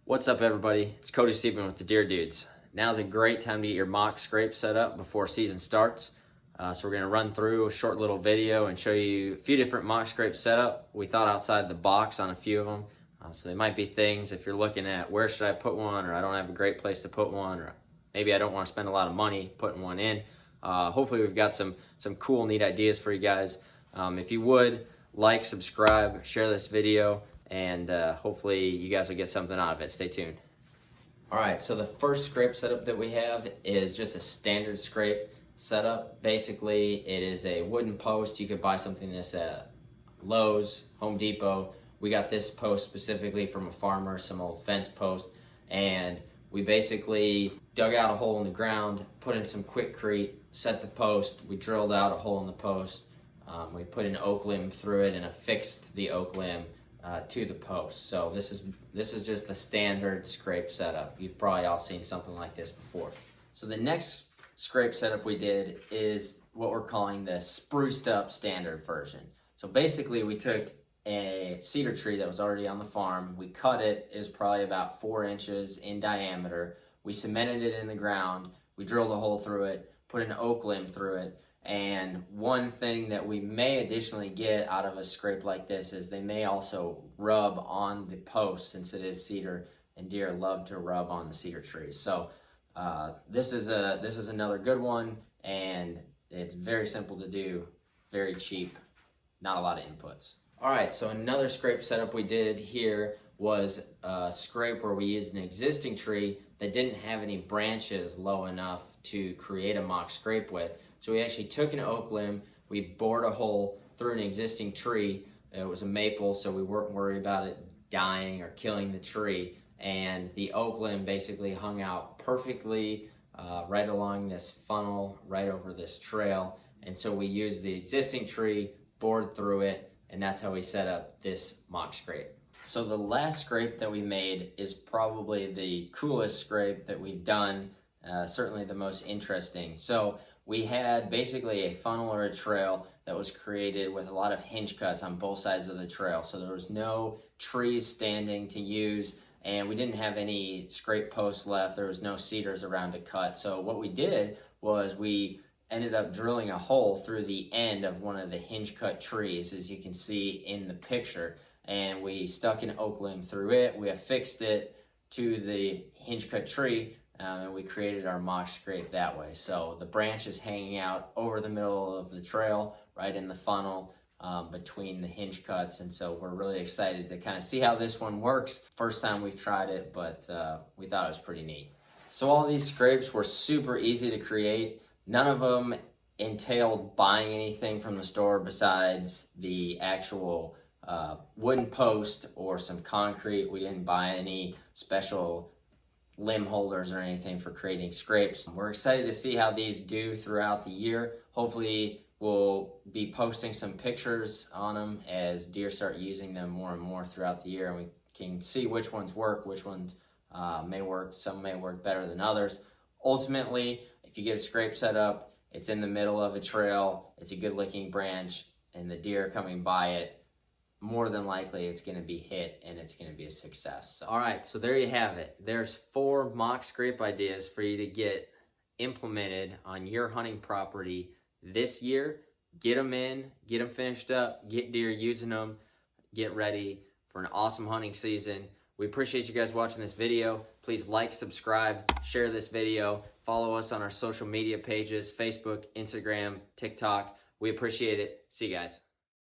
What's up, everybody? It's Cody Steven with the Deer Dudes. Now's a great time to get your mock scrape set up before season starts. So we're going to run through a short little video and show you a few different mock scrapes set up. We thought outside the box on a few of them. So they might be things if you're looking at where should I put one, or I don't have a great place to put one, or maybe I don't want to spend a lot of money putting one in. Hopefully we've got some cool, neat ideas for you guys. If you would, like, subscribe, share this video, and hopefully you guys will get something out of it. Stay tuned. All right, so the first scrape setup that we have is just a standard scrape setup. Basically, it is a wooden post. You could buy something this at Lowe's, Home Depot. We got this post specifically from a farmer, some old fence post, and we basically dug out a hole in the ground, put in some Quickcrete, set the post. We drilled out a hole in the post. We put an oak limb through it and affixed the oak limb to the post. So this is just the standard scrape setup. You've probably all seen something like this before. So the next scrape setup we did is what we're calling the spruced up standard version. So basically we took a cedar tree that was already on the farm. We cut it. It was probably about 4 inches in diameter. We cemented it in the ground. We drilled a hole through it, put an oak limb through it. And one thing that we may additionally get out of a scrape like this is they may also rub on the post, since it is cedar, and deer love to rub on the cedar trees. So this is another good one, and it's very simple to do, very cheap, not a lot of inputs. All right, so another scrape setup we did here was a scrape where we used an existing tree that didn't have any branches low enough to create a mock scrape with. So we actually took an oak limb, we bored a hole through an existing tree. It was a maple, so we weren't worried about it dying or killing the tree. And the oak limb basically hung out perfectly right along this funnel, right over this trail. And so we used the existing tree, bored through it, and that's how we set up this mock scrape. So the last scrape that we made is probably the coolest scrape that we've done, certainly the most interesting. So we had basically a funnel or a trail that was created with a lot of hinge cuts on both sides of the trail. So there was no trees standing to use, and we didn't have any scrape posts left. There was no cedars around to cut. So what we did was we ended up drilling a hole through the end of one of the hinge cut trees, as you can see in the picture. And we stuck an oak limb through it. We affixed it to the hinge cut tree, and we created our mock scrape that way. So the branch is hanging out over the middle of the trail, right in the funnel between the hinge cuts. And so we're really excited to kind of see how this one works. First time we've tried it, but we thought it was pretty neat. So all these scrapes were super easy to create. None of them entailed buying anything from the store besides the actual wooden post or some concrete. We didn't buy any special limb holders or anything for creating scrapes. We're excited to see how these do throughout the year. Hopefully we'll be posting some pictures on them as deer start using them more and more throughout the year, and we can see which ones work, which ones may work. Some may work better than others. Ultimately, if you get a scrape set up, it's in the middle of a trail, it's a good looking branch, and the deer coming by it, more than likely it's going to be hit and it's going to be a success. So, all right, so there you have it. There's 4 mock scrape ideas for you to get implemented on your hunting property this year. Get them in, get them finished up, get deer using them, get ready for an awesome hunting season. We appreciate you guys watching this video. Please like, subscribe, share this video, follow us on our social media pages, Facebook, Instagram, TikTok. We appreciate it. See you guys.